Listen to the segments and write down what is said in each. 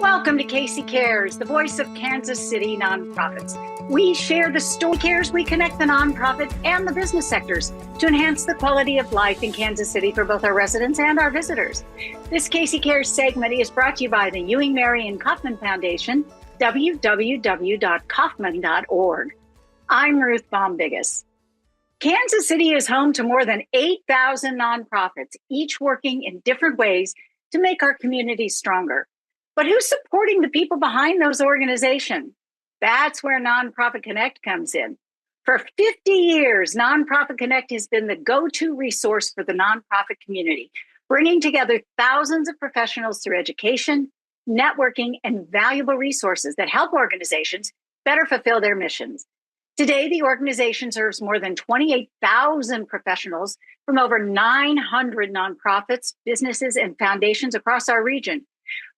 Welcome to Casey Cares, the voice of Kansas City nonprofits. We share the story cares, we connect the nonprofit and the business sectors to enhance the quality of life in Kansas City for both our residents and our visitors. This Casey Cares segment is brought to you by the Ewing, Marion Kauffman Foundation, www.kauffman.org. I'm Ruth Bombigas. Kansas City is home to more than 8,000 nonprofits, each working in different ways to make our communities stronger. But who's supporting the people behind those organizations? That's where Nonprofit Connect comes in. For 50 years, Nonprofit Connect has been the go-to resource for the nonprofit community, bringing together thousands of professionals through education, networking, and valuable resources that help organizations better fulfill their missions. Today, the organization serves more than 28,000 professionals from over 900 nonprofits, businesses, and foundations across our region.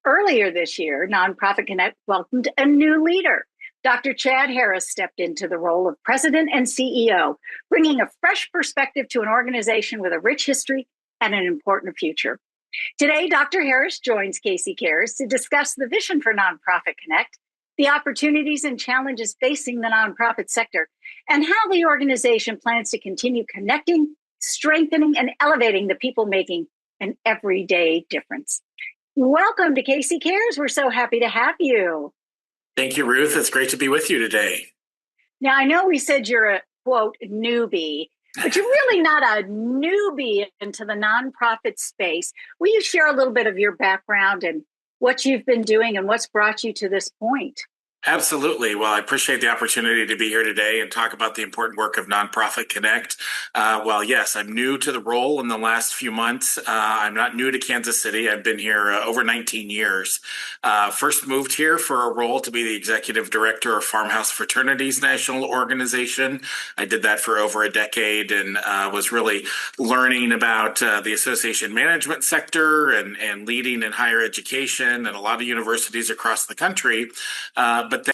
Earlier this year, Nonprofit Connect welcomed a new leader. Dr. Chad Harris stepped into the role of president and CEO, bringing a fresh perspective to an organization with a rich history and an important future. Today, Dr. Harris joins Casey Cares to discuss the vision for Nonprofit Connect, the opportunities and challenges facing the nonprofit sector, and how the organization plans to continue connecting, strengthening, and elevating the people making an everyday difference. Welcome to Casey Cares. We're so happy to have you. Thank you, Ruth. It's great to be with you today. Now, I know we said you're a, quote, newbie, but you're really not a newbie into the nonprofit space. Will you share a little bit of your background and what you've been doing and what's brought you to this point? Absolutely. Well, I appreciate the opportunity to be here today and talk about the important work of Nonprofit Connect. Well, yes, I'm new to the role in the last few months. I'm not new to Kansas City. I've been here over 19 years. First moved here for a role to be the executive director of Farmhouse Fraternities National Organization. I did that for over a decade and was really learning about the association management sector and leading in higher education and a lot of universities across the country. But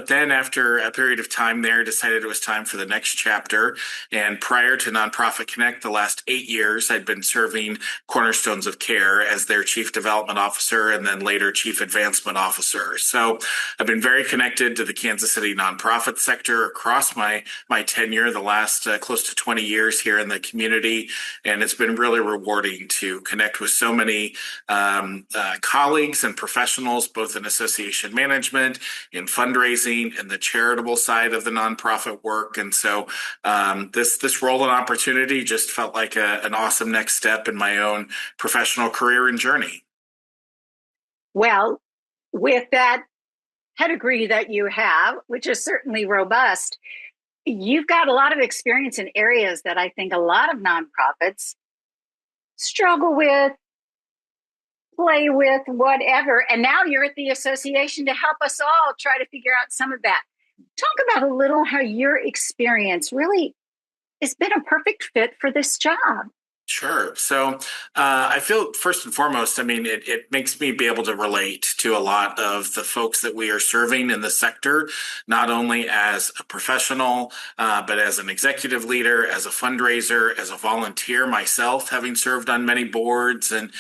then after a period of time there, decided it was time for the next chapter. And prior to Nonprofit Connect, the last 8 years, I'd been serving Cornerstones of Care as their Chief Development Officer and then later Chief Advancement Officer. So I've been very connected to the Kansas City nonprofit sector across my tenure, the last close to 20 years here in the community. And it's been really rewarding to connect with so many colleagues and professionals, both in association management, in fundraising, and the charitable side of the nonprofit work. And so this role and opportunity just felt like an awesome next step in my own professional career and journey. Well, with that pedigree that you have, which is certainly robust, you've got a lot of experience in areas that I think a lot of nonprofits struggle with, play with, whatever. And now you're at the association to help us all try to figure out some of that. Talk about a little how your experience really has been a perfect fit for this job. Sure. So I feel first and foremost, it makes me be able to relate to a lot of the folks that we are serving in the sector, not only as a professional, but as an executive leader, as a fundraiser, as a volunteer myself, having served on many boards and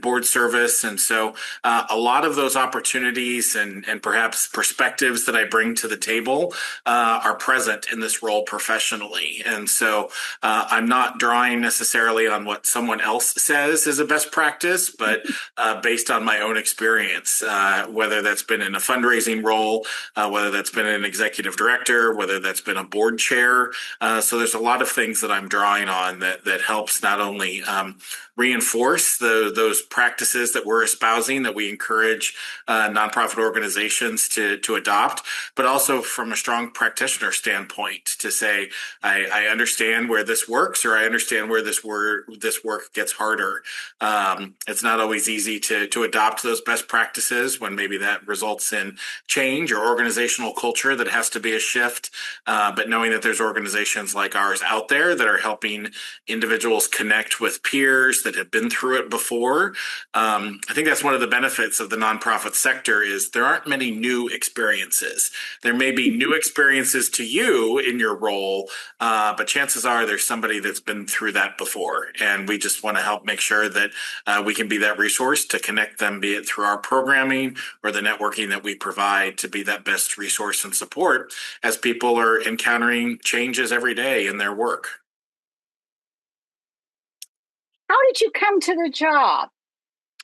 board service. And so a lot of those opportunities and perhaps perspectives that I bring to the table are present in this role professionally. And so I'm not drawing necessarily on what someone else says is a best practice, but based on my own experience, whether that's been in a fundraising role, whether that's been an executive director, whether that's been a board chair. So there's a lot of things that I'm drawing on that helps not only reinforce those practices that we're espousing, that we encourage nonprofit organizations to adopt, but also from a strong practitioner standpoint to say, I understand where this works, or I understand where this work gets harder. It's not always easy to adopt those best practices when maybe that results in change or organizational culture that has to be a shift. But knowing that there's organizations like ours out there that are helping individuals connect with peers that have been through it before. I think that's one of the benefits of the nonprofit sector is there aren't many new experiences. There may be new experiences to you in your role, but chances are there's somebody that's been through that before. sector. And we just want to help make sure that we can be that resource to connect them, be it through our programming or the networking that we provide, to be that best resource and support as people are encountering changes every day in their work. How did you come to the job?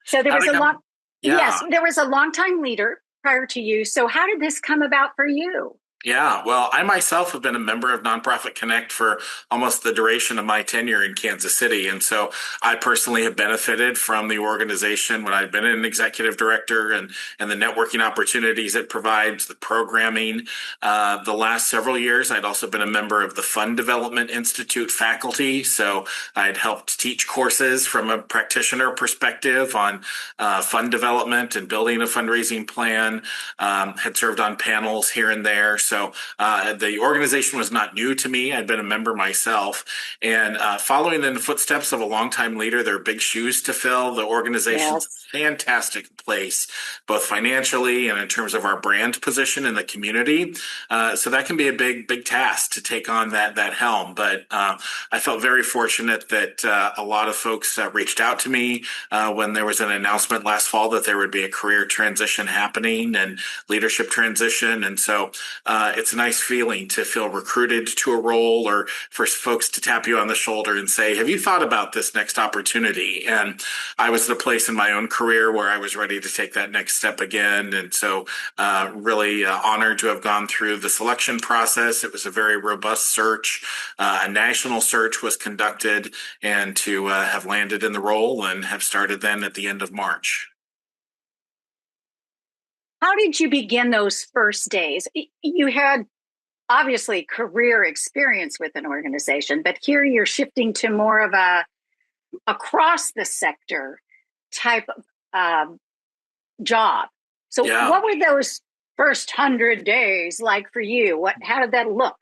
So there was a long, yeah. Yes, there was a longtime leader prior to you. So how did this come about for you? Yeah, well, I myself have been a member of Nonprofit Connect for almost the duration of my tenure in Kansas City. And so I personally have benefited from the organization when I've been an executive director, and the networking opportunities it provides, the programming. The last several years, I'd also been a member of the Fund Development Institute faculty. So I'd helped teach courses from a practitioner perspective on fund development and building a fundraising plan, had served on panels here and there. So the organization was not new to me. I'd been a member myself. And following in the footsteps of a longtime leader, there are big shoes to fill. The organization's a fantastic place, both financially and in terms of our brand position in the community. So that can be a big task to take on that helm. But I felt very fortunate that a lot of folks reached out to me when there was an announcement last fall that there would be a career transition happening and leadership transition. And so it's a nice feeling to feel recruited to a role, or for folks to tap you on the shoulder and say, have you thought about this next opportunity? And I was at a place in my own career where I was ready to take that next step again. And so really honored to have gone through the selection process. It was a very robust search. A national search was conducted, and to have landed in the role and have started then at the end of March. How did you begin those first days? You had obviously career experience with an organization, but here you're shifting to more of a across the sector type of job. So what were those first 100 days like for you? How did that look?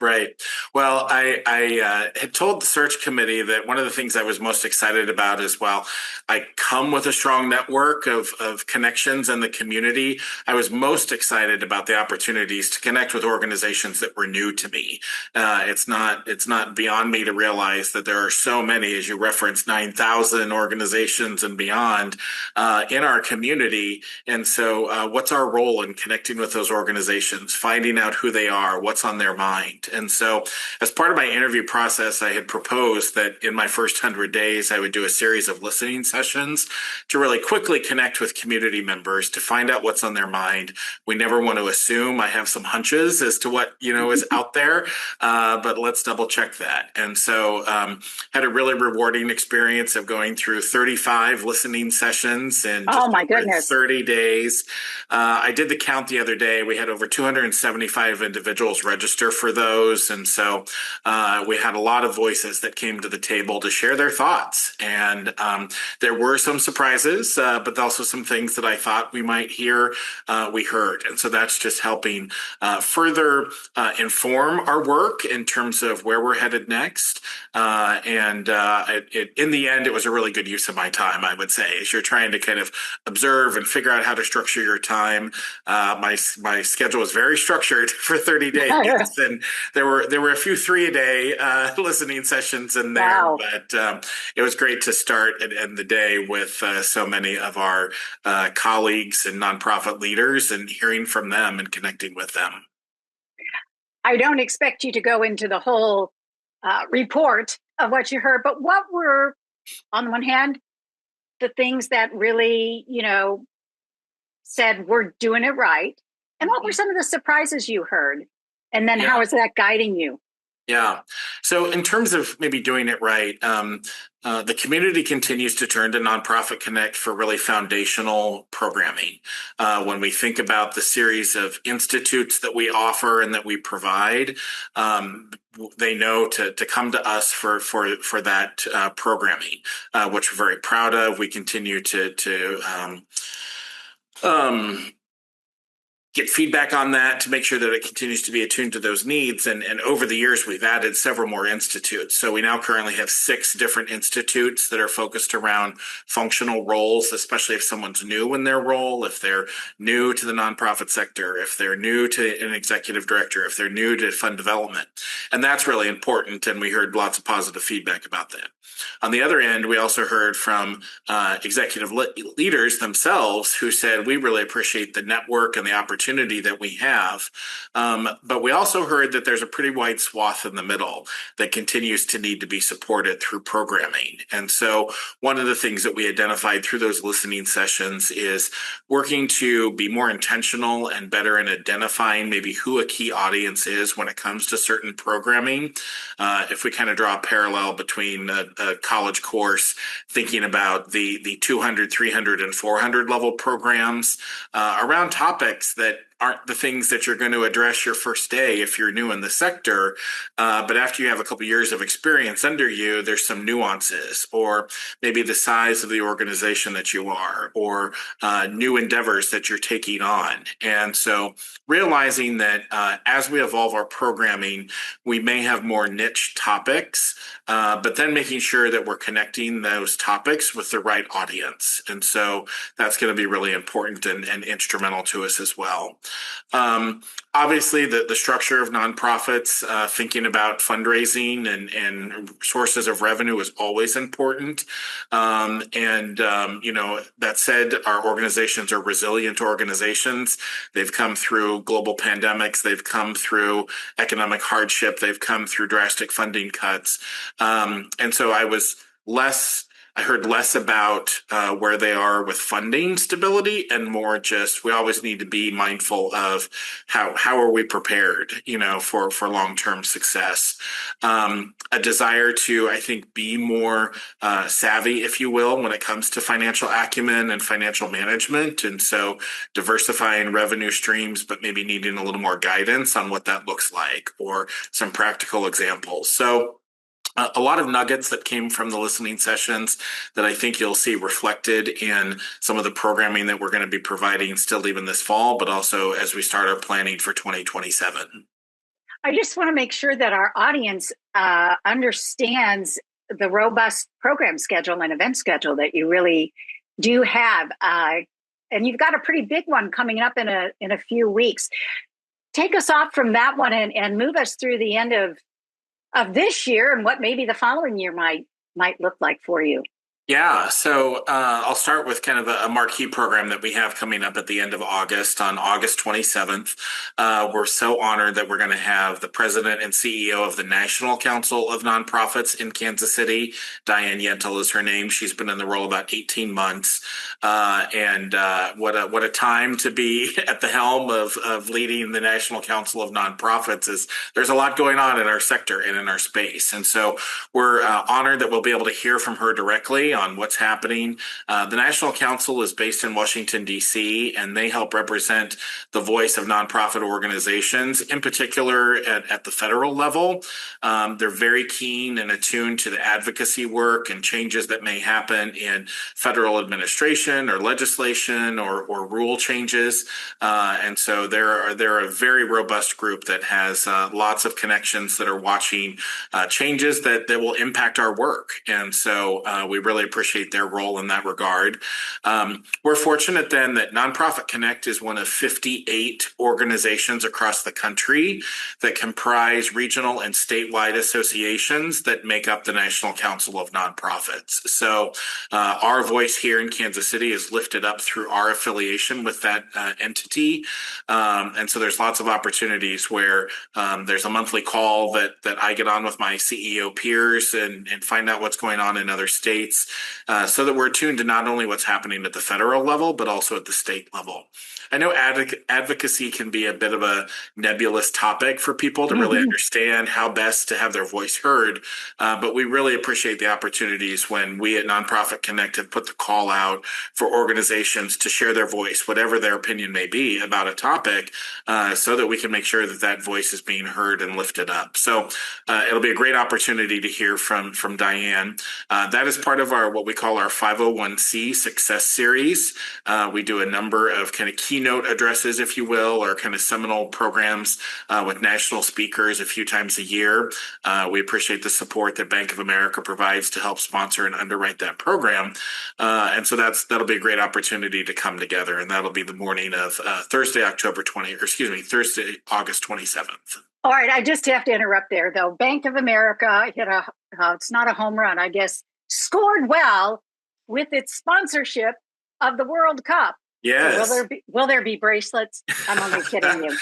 Right. Well, I had told the search committee that one of the things I was most excited about is, while I come with a strong network of connections in the community, I was most excited about the opportunities to connect with organizations that were new to me. It's not beyond me to realize that there are so many, as you referenced, 9,000 organizations and beyond in our community. And so what's our role in connecting with those organizations, finding out who they are, what's on their mind? And so as part of my interview process, I had proposed that in my first 100 days, I would do a series of listening sessions to really quickly connect with community members to find out what's on their mind. We never want to assume. I have some hunches as to what, is out there, but let's double check that. And so had a really rewarding experience of going through 35 listening sessions in just 30 days. I did the count the other day. We had over 275 individuals register for those. And so we had a lot of voices that came to the table to share their thoughts. And there were some surprises, but also some things that I thought we might hear, we heard. And so that's just helping further inform our work in terms of where we're headed next. In the end, it was a really good use of my time, I would say, as you're trying to kind of observe and figure out how to structure your time. My schedule was very structured for 30 days. And there were a few 3-a-day listening sessions in there, but it was great to start and end the day with so many of our colleagues and nonprofit leaders, and hearing from them and connecting with them. I don't expect you to go into the whole report of what you heard, but what were, on the one hand, the things that really, said we're doing it right? And what were some of the surprises you heard? And then how is that guiding you? Yeah. So in terms of maybe doing it right, the community continues to turn to Nonprofit Connect for really foundational programming. When we think about the series of institutes that we offer and that we provide, they know to come to us for that programming, which we're very proud of. We continue to get feedback on that to make sure that it continues to be attuned to those needs. And over the years, we've added several more institutes. So we now currently have 6 different institutes that are focused around functional roles, especially if someone's new in their role, if they're new to the nonprofit sector, if they're new to an executive director, if they're new to fund development. And that's really important. And we heard lots of positive feedback about that. On the other end, we also heard from executive leaders themselves who said, we really appreciate the network and the opportunity that we have. But we also heard that there's a pretty wide swath in the middle that continues to need to be supported through programming. And so one of the things that we identified through those listening sessions is working to be more intentional and better in identifying maybe who a key audience is when it comes to certain programming. If we kind of draw a parallel between a college course, thinking about the 200, 300, and 400 level programs around topics that aren't the things that you're going to address your first day if you're new in the sector. But after you have a couple of years of experience under you, there's some nuances, or maybe the size of the organization that you are, or new endeavors that you're taking on. And so realizing that as we evolve our programming, we may have more niche topics, but then making sure that we're connecting those topics with the right audience. And so that's going to be really important and instrumental to us as well. Obviously, the structure of nonprofits, thinking about fundraising and sources of revenue is always important. That said, our organizations are resilient organizations. They've come through global pandemics. They've come through economic hardship. They've come through drastic funding cuts. And so I heard less about where they are with funding stability and more just we always need to be mindful of how are we prepared, for long-term success. A desire to, I think, be more savvy, if you will, when it comes to financial acumen and financial management. And so diversifying revenue streams, but maybe needing a little more guidance on what that looks like or some practical examples. So a lot of nuggets that came from the listening sessions that I think you'll see reflected in some of the programming that we're going to be providing still even this fall, but also as we start our planning for 2027. I just want to make sure that our audience understands the robust program schedule and event schedule that you really do have. And you've got a pretty big one coming up in a few weeks. Take us off from that one and move us through the end of this year and what maybe the following year might look like for you. Yeah, so I'll start with kind of a marquee program that we have coming up at the end of August, on August 27th. We're so honored that we're going to have the president and CEO of the National Council of Nonprofits in Kansas City. Diane Yentl is her name. She's been in the role about 18 months. And what a time to be at the helm of leading the National Council of Nonprofits. There's a lot going on in our sector and in our space. And so we're honored that we'll be able to hear from her directly on what's happening. The National Council is based in Washington, D.C., and they help represent the voice of nonprofit organizations, in particular at the federal level. They're very keen and attuned to the advocacy work and changes that may happen in federal administration or legislation or rule changes. And so they're a very robust group that has lots of connections that are watching changes that will impact our work. And so we really appreciate their role in that regard. We're fortunate then that Nonprofit Connect is one of 58 organizations across the country that comprise regional and statewide associations that make up the National Council of Nonprofits. So our voice here in Kansas City is lifted up through our affiliation with that entity. And so there's lots of opportunities where there's a monthly call that I get on with my CEO peers and find out what's going on in other states, so that we're attuned to not only what's happening at the federal level, but also at the state level. I know advocacy can be a bit of a nebulous topic for people to really understand how best to have their voice heard, but we really appreciate the opportunities when we at Nonprofit Connect have put the call out for organizations to share their voice, whatever their opinion may be about a topic, so that we can make sure that that voice is being heard and lifted up. So it'll be a great opportunity to hear from Diane. That is part of our what we call our 501c Success Series. We do a number of kind of keynote addresses, if you will, or kind of seminal programs with national speakers a few times a year. We appreciate the support that Bank of America provides to help sponsor and underwrite that program. And so that'll be a great opportunity to come together. And that'll be the morning of Thursday, Thursday, August 27th. All right, I just have to interrupt there, though. Bank of America hit it's not a home run, I guess, scored well with its sponsorship of the World Cup. Yes. So will there be bracelets? I'm only kidding you.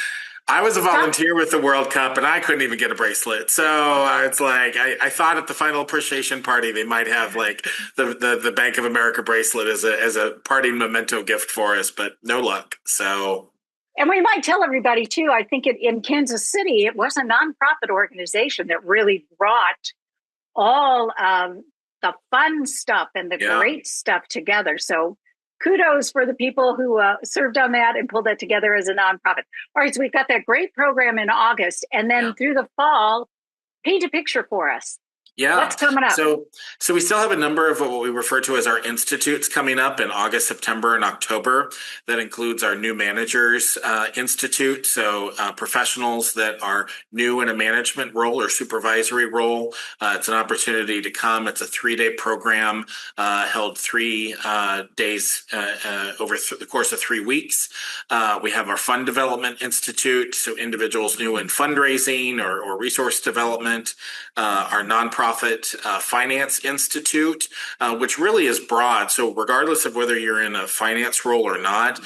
I was a volunteer with the World Cup, and I couldn't even get a bracelet. So it's like I thought at the final appreciation party they might have like the Bank of America bracelet as a parting memento gift for us, but no luck. So. And we might tell everybody, too, I think in Kansas City, it was a nonprofit organization that really brought all the fun stuff and the great stuff together. So kudos for the people who served on that and pulled that together as a nonprofit. All right, so we've got that great program in August. And then through the fall, paint a picture for us. Yeah. What's coming up? So we still have a number of what we refer to as our institutes coming up in August, September, and October. That includes our New Managers Institute. So professionals that are new in a management role or supervisory role. It's an opportunity to come. It's a 3-day program held 3 days over the course of 3 weeks. We have our Fund Development Institute. So individuals new in fundraising or resource development. Our nonprofit Finance Institute, which really is broad. So regardless of whether you're in a finance role or not,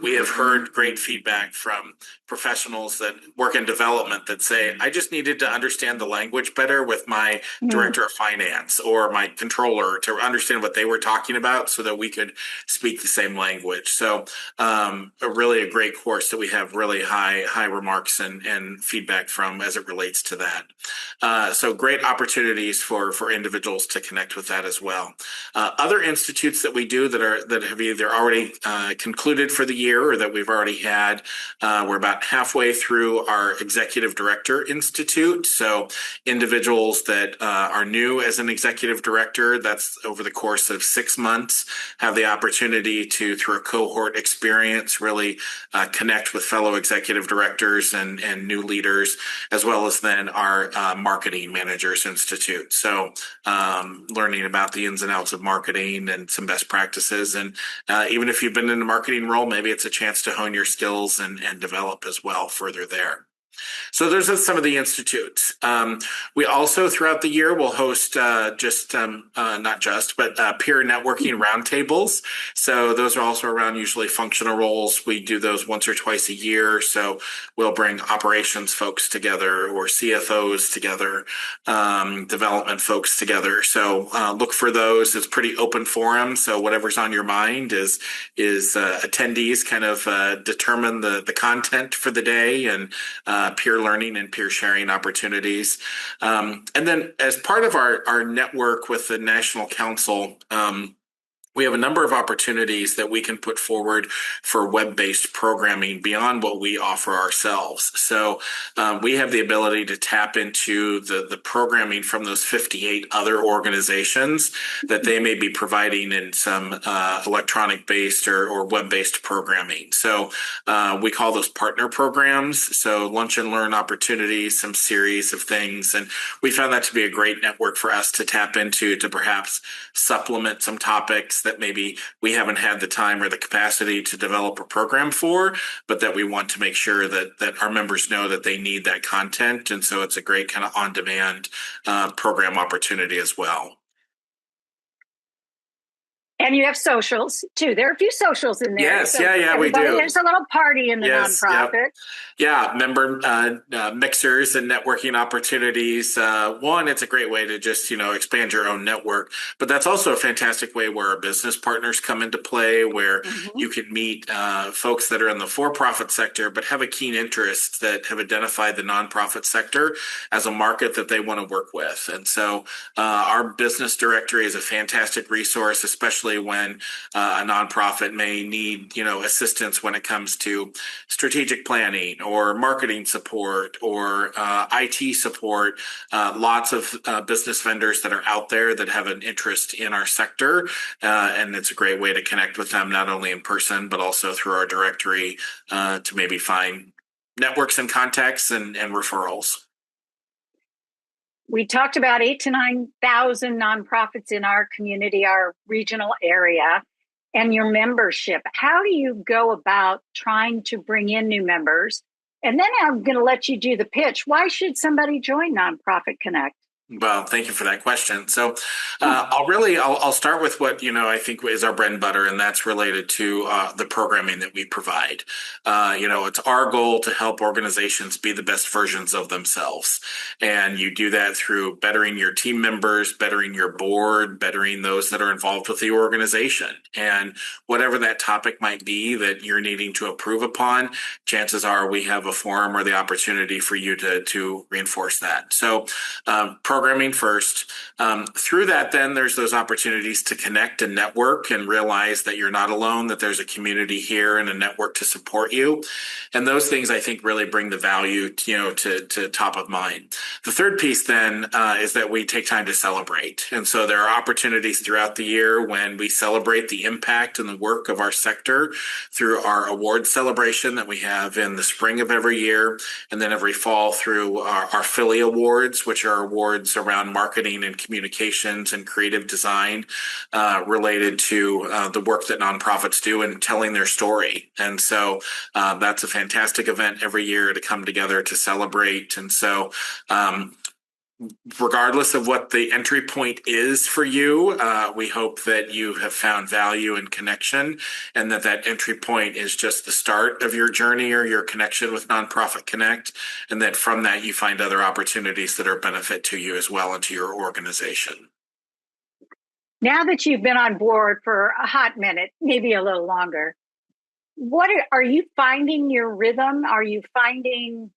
we have heard great feedback from professionals that work in development that say, I just needed to understand the language better with my director of finance or my controller to understand what they were talking about so that we could speak the same language. So really a great course that we have really high remarks and feedback from as it relates to that. So great opportunities for individuals to connect with that as well. Other institutes that we do that have either already concluded for the year or that we've already had, we're about halfway through our Executive Director Institute. So individuals that are new as an executive director, that's over the course of 6 months, have the opportunity to, through a cohort experience, really connect with fellow executive directors and new leaders, as well as then our Marketing Managers Institute. So learning about the ins and outs of marketing and some best practices. And even if you've been in a marketing role, maybe it's a chance to hone your skills and develop as well further there. So those are some of the institutes. We also, throughout the year, will host peer networking roundtables. So those are also around usually functional roles. We do those once or twice a year. So we'll bring operations folks together or CFOs together, development folks together. So look for those. It's pretty open forum. So whatever's on your mind is attendees kind of determine the content for the day and peer learning and peer sharing opportunities. And then as part of our network with the National Council, we have a number of opportunities that we can put forward for web-based programming beyond what we offer ourselves. So we have the ability to tap into the programming from those 58 other organizations that they may be providing in some electronic-based or web-based programming. So we call those partner programs. So lunch and learn opportunities, some series of things. And we found that to be a great network for us to tap into to perhaps supplement some topics that maybe we haven't had the time or the capacity to develop a program for, but that we want to make sure that our members know that they need that content. And so it's a great kind of on-demand program opportunity as well. And you have socials too. There are a few socials in there. Yes, so we do. There's a little party in the nonprofit. Yep. Yeah, member mixers and networking opportunities. One, it's a great way to just expand your own network, but that's also a fantastic way where our business partners come into play, where you can meet folks that are in the for-profit sector, but have a keen interest that have identified the nonprofit sector as a market that they want to work with. And so our business directory is a fantastic resource, especially especially when a nonprofit may need, assistance when it comes to strategic planning or marketing support or IT support. Lots of business vendors that are out there that have an interest in our sector, and it's a great way to connect with them, not only in person, but also through our directory to maybe find networks and contacts and referrals. We talked about 8,000 to 9,000 nonprofits in our community, our regional area, and your membership. How do you go about trying to bring in new members? And then I'm going to let you do the pitch. Why should somebody join Nonprofit Connect? Well, thank you for that question. So I'll start with what, I think is our bread and butter, and that's related to the programming that we provide. It's our goal to help organizations be the best versions of themselves. And you do that through bettering your team members, bettering your board, bettering those that are involved with the organization. And whatever that topic might be that you're needing to improve upon, chances are we have a forum or the opportunity for you to reinforce that. So programming first. Through that, then there's those opportunities to connect and network and realize that you're not alone, that there's a community here and a network to support you. And those things, I think, really bring the value, to top of mind. The third piece then is that we take time to celebrate. And so there are opportunities throughout the year when we celebrate the impact and the work of our sector through our award celebration that we have in the spring of every year, and then every fall through our Philly Awards, which are awards around marketing and communications and creative design related to the work that nonprofits do and telling their story. And so that's a fantastic event every year to come together to celebrate. And so regardless of what the entry point is for you, we hope that you have found value and connection, and that entry point is just the start of your journey or your connection with Nonprofit Connect, and that from that you find other opportunities that are a benefit to you as well and to your organization. Now that you've been on board for a hot minute, maybe a little longer, are you finding your rhythm? Are you finding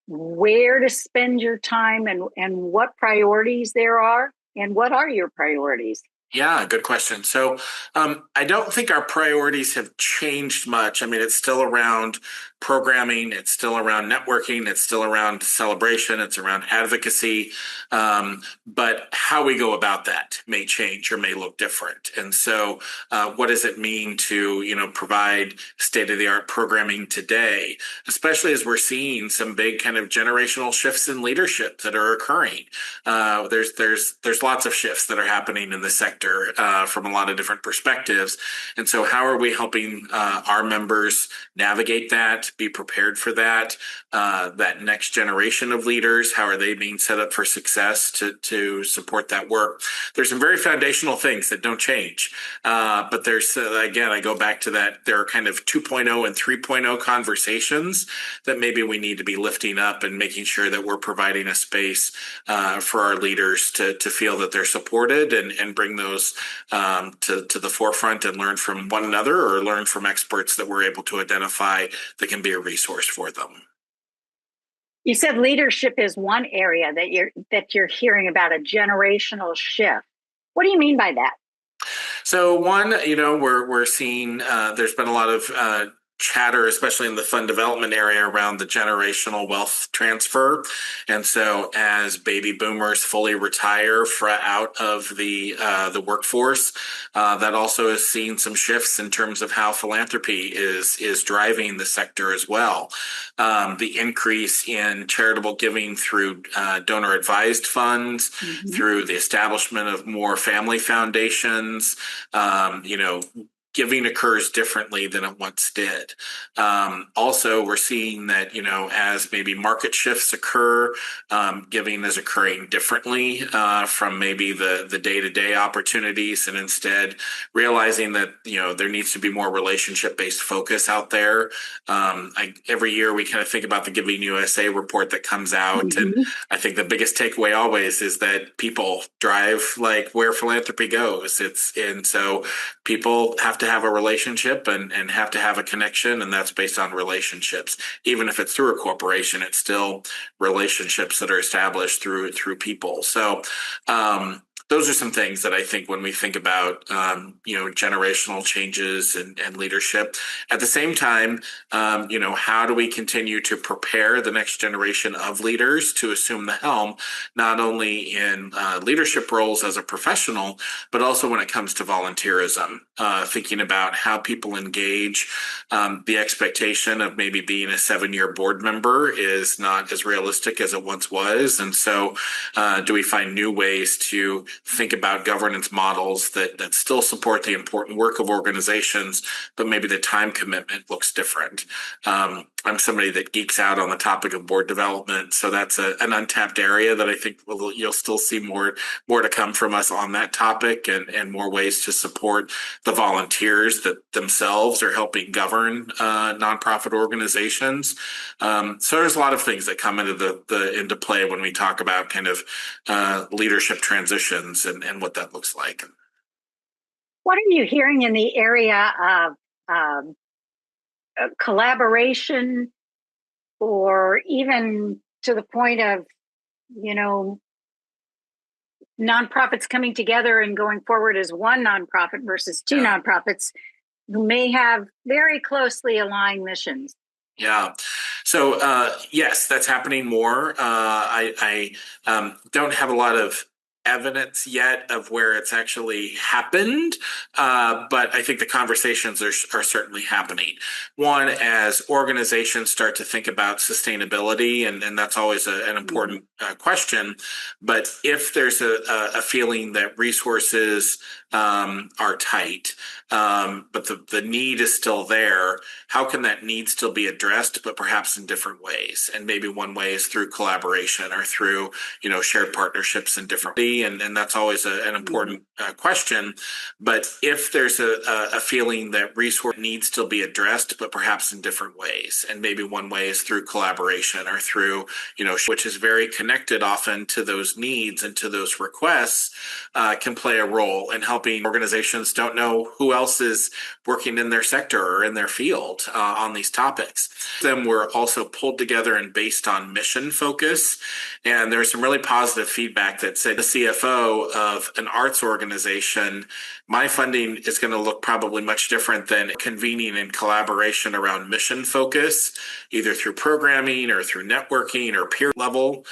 where to spend your time and what priorities there are? And what are your priorities? Yeah, good question. So I don't think our priorities have changed much. I mean, it's still around programming, it's still around networking, it's still around celebration, it's around advocacy. But how we go about that may change or may look different. And so what does it mean to, provide state-of-the-art programming today, especially as we're seeing some big kind of generational shifts in leadership that are occurring? There's lots of shifts that are happening in the sector from a lot of different perspectives. And so how are we helping our members navigate that, be prepared for that next generation of leaders? How are they being set up for success to support that work? There's some very foundational things that don't change. But there's, again, I go back to that. There are kind of 2.0 and 3.0 conversations that maybe we need to be lifting up and making sure that we're providing a space for our leaders to feel that they're supported and bring those to the forefront and learn from one another or learn from experts that we're able to identify that can be a resource for them. You said leadership is one area that you're hearing about, a generational shift. What do you mean by that? So one, we're seeing there's been a lot of chatter, especially in the fund development area, around the generational wealth transfer. And so as baby boomers fully retire out of the workforce, that also has seen some shifts in terms of how philanthropy is driving the sector as well. The increase in charitable giving through donor advised funds, through the establishment of more family foundations, giving occurs differently than it once did. Also, we're seeing that, as maybe market shifts occur, giving is occurring differently from maybe the day-to-day opportunities, and instead realizing that, there needs to be more relationship-based focus out there. Every year we kind of think about the Giving USA report that comes out, and I think the biggest takeaway always is that people drive like where philanthropy goes. And so people have to have a relationship and have to have a connection, and that's based on relationships. Even if it's through a corporation, it's still relationships that are established through people. So those are some things that I think when we think about, generational changes and leadership. At the same time, how do we continue to prepare the next generation of leaders to assume the helm, not only in leadership roles as a professional, but also when it comes to volunteerism, thinking about how people engage. The expectation of maybe being a 7-year board member is not as realistic as it once was. And so do we find new ways to think about governance models that still support the important work of organizations, but maybe the time commitment looks different? I'm somebody that geeks out on the topic of board development, so that's an untapped area that I think you'll still see more to come from us on that topic, and more ways to support the volunteers that themselves are helping govern nonprofit organizations. So there's a lot of things that come into play when we talk about kind of leadership transitions and what that looks like. What are you hearing in the area of collaboration, or even to the point of, nonprofits coming together and going forward as one nonprofit versus two nonprofits who may have very closely aligned missions? Yeah. So, yes, that's happening more. I don't have a lot of evidence yet of where it's actually happened, but I think the conversations are certainly happening. One, as organizations start to think about sustainability, and that's always an important question. But if there's a feeling that resources are tight, but the need is still there, how can that need still be addressed, but perhaps in different ways? And maybe one way is through collaboration or through, shared partnerships in different ways. And that's always an important question. But if there's a feeling that resource needs still be addressed, but perhaps in different ways, and maybe one way is through collaboration or through, which is very connected often to those needs and to those requests, can play a role in helping organizations don't know who else is working in their sector or in their field on these topics. Then we're also pulled together and based on mission focus. And there's some really positive feedback that said the CFO of an arts organization, my funding is going to look probably much different than convening in collaboration around mission focus, either through programming or through networking or peer level.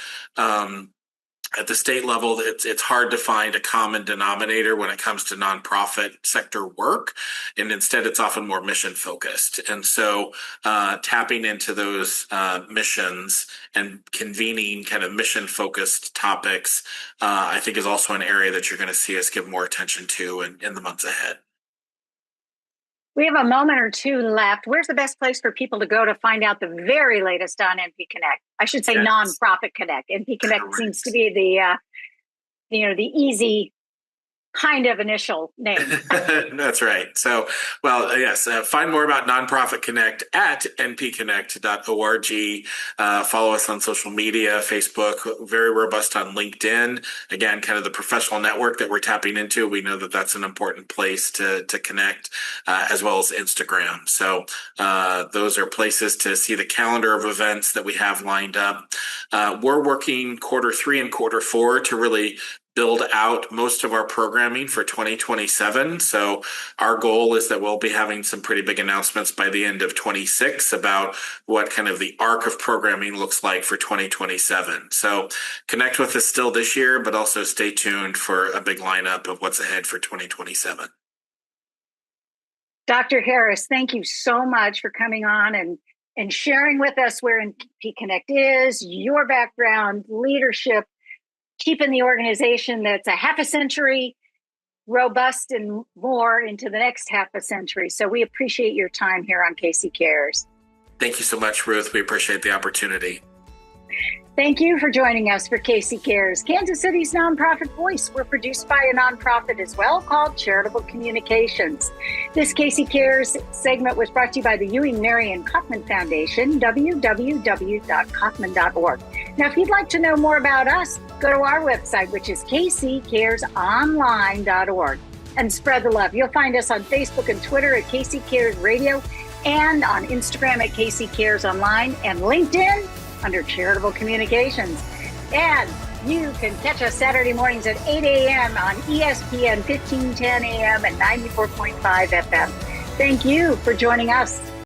At the state level, it's hard to find a common denominator when it comes to nonprofit sector work, and instead it's often more mission focused. And so tapping into those missions and convening kind of mission focused topics, I think is also an area that you're going to see us give more attention to in the months ahead. We have a moment or two left. Where's the best place for people to go to find out the very latest on NP Connect? I should say Nonprofit Connect. NP Connect seems to be the easy kind of initial name. That's right. So, well, yes, find more about Nonprofit Connect at npconnect.org. Follow us on social media, Facebook, very robust on LinkedIn. Again, kind of the professional network that we're tapping into. We know that that's an important place to connect, as well as Instagram. So those are places to see the calendar of events that we have lined up. We're working Q3 and Q4 to really build out most of our programming for 2027. So our goal is that we'll be having some pretty big announcements by the end of 26 about what kind of the arc of programming looks like for 2027. So connect with us still this year, but also stay tuned for a big lineup of what's ahead for 2027. Dr. Harris, thank you so much for coming on and sharing with us where NP Connect is, your background, leadership, keeping the organization that's a half a century robust and more into the next half a century. So we appreciate your time here on KC Cares. Thank you so much, Ruth. We appreciate the opportunity. Thank you for joining us for KC Cares, Kansas City's nonprofit voice. We're produced by a nonprofit as well called Charitable Communications. This KC Cares segment was brought to you by the Ewing Marion Kaufman Foundation, www.kaufman.org. Now, if you'd like to know more about us, go to our website, which is kccaresonline.org, and spread the love. You'll find us on Facebook and Twitter at KC Cares Radio, and on Instagram at KC Cares Online, and LinkedIn under Charitable Communications. And You can catch us Saturday mornings at 8 a.m. on ESPN 1510 AM and 94.5 FM. Thank you for joining us.